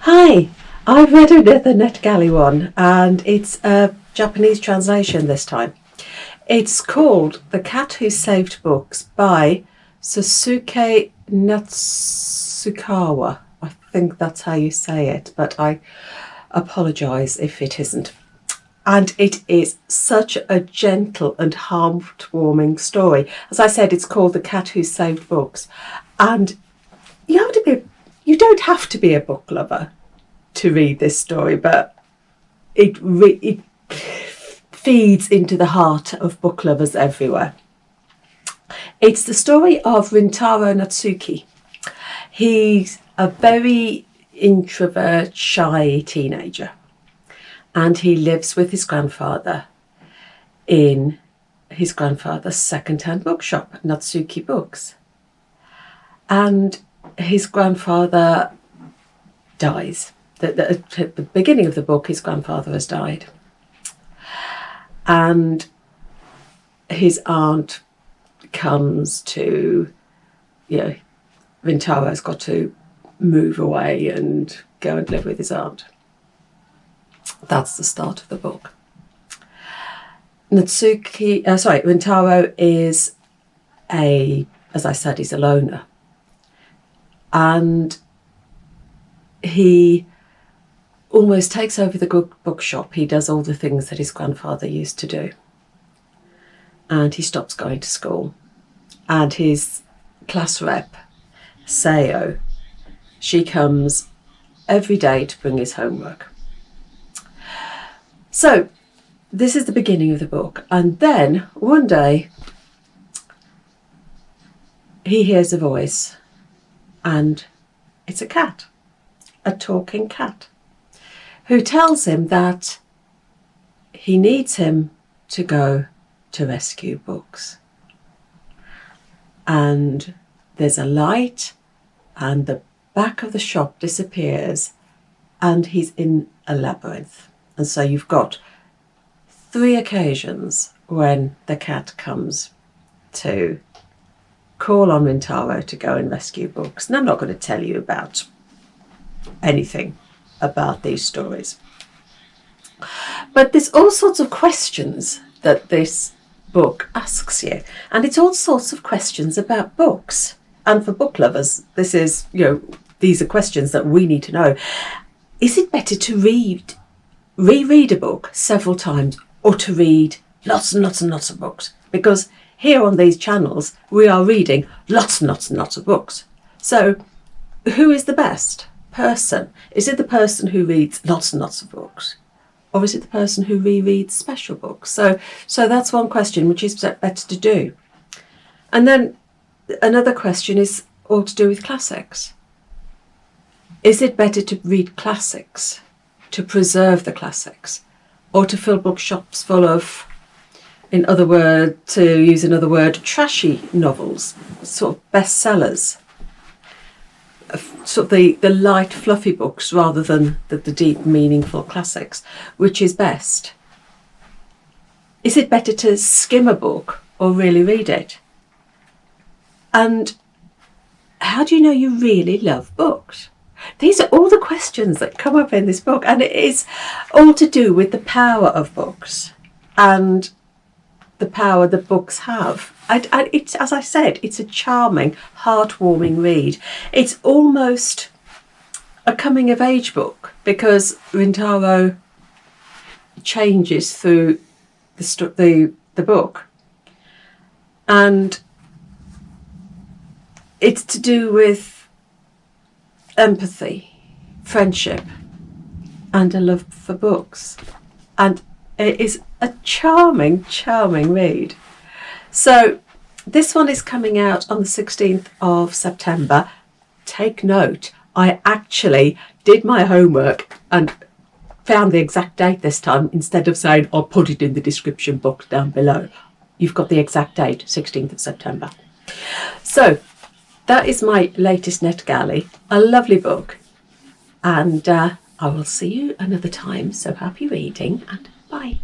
Hi, I've read another Netgalley one, and it's a Japanese translation this time. It's called The Cat Who Saved Books by Sasuke Natsukawa. I think that's how you say it, but I apologise if it isn't. And it is such a gentle and heartwarming story. As I said, it's called The Cat Who Saved Books. And you don't have to be a book lover to read this story, but it feeds into the heart of book lovers everywhere. It's the story of Rintaro Natsuki. He's a very introvert, shy teenager, and he lives with his grandfather in his grandfather's second-hand bookshop, Natsuki Books. And his grandfather dies. At the beginning of the book, his grandfather has died. And his aunt comes to, Rintaro's got to move away and go and live with his aunt. That's the start of the book. Rintaro is as I said, he's a loner. And he almost takes over the bookshop. He does all the things that his grandfather used to do. And he stops going to school. And his class rep, Sayo, she comes every day to bring his homework. So this is the beginning of the book. And then one day he hears a voice, and it's a cat, a talking cat, who tells him that he needs him to go to rescue books. And there's a light, and the back of the shop disappears, and he's in a labyrinth. And so you've got 3 occasions when the cat comes to call on Rintaro to go and rescue books. And I'm not going to tell you about anything about these stories. But there's all sorts of questions that this book asks you. And it's all sorts of questions about books. And for book lovers, these are questions that we need to know. Is it better to reread a book several times, or to read lots and lots and lots of books? Because here on these channels, we are reading lots and lots and lots of books. So who is the best person? Is it the person who reads lots and lots of books? Or is it the person who rereads special books? So that's one question, which is better to do. And then another question is all to do with classics. Is it better to read classics, to preserve the classics, or to fill bookshops full of, to use another word, trashy novels, sort of bestsellers, sort of the light, fluffy books rather than the deep, meaningful classics? Which is best? Is it better to skim a book or really read it? And how do you know you really love books? These are all the questions that come up in this book, and it is all to do with the power of books and the power that books have. And it's, as I said, it's a charming, heartwarming read. It's almost a coming-of-age book, because Rintaro changes through the book. And it's to do with empathy, friendship, and a love for books. And it is a charming, charming read. So this one is coming out on the 16th of September. Take note, I actually did my homework and found the exact date this time, instead of saying I'll put it in the description box down below. You've got the exact date, 16th of September. So that is my latest Netgalley, a lovely book. And I will see you another time. So happy reading, and bye.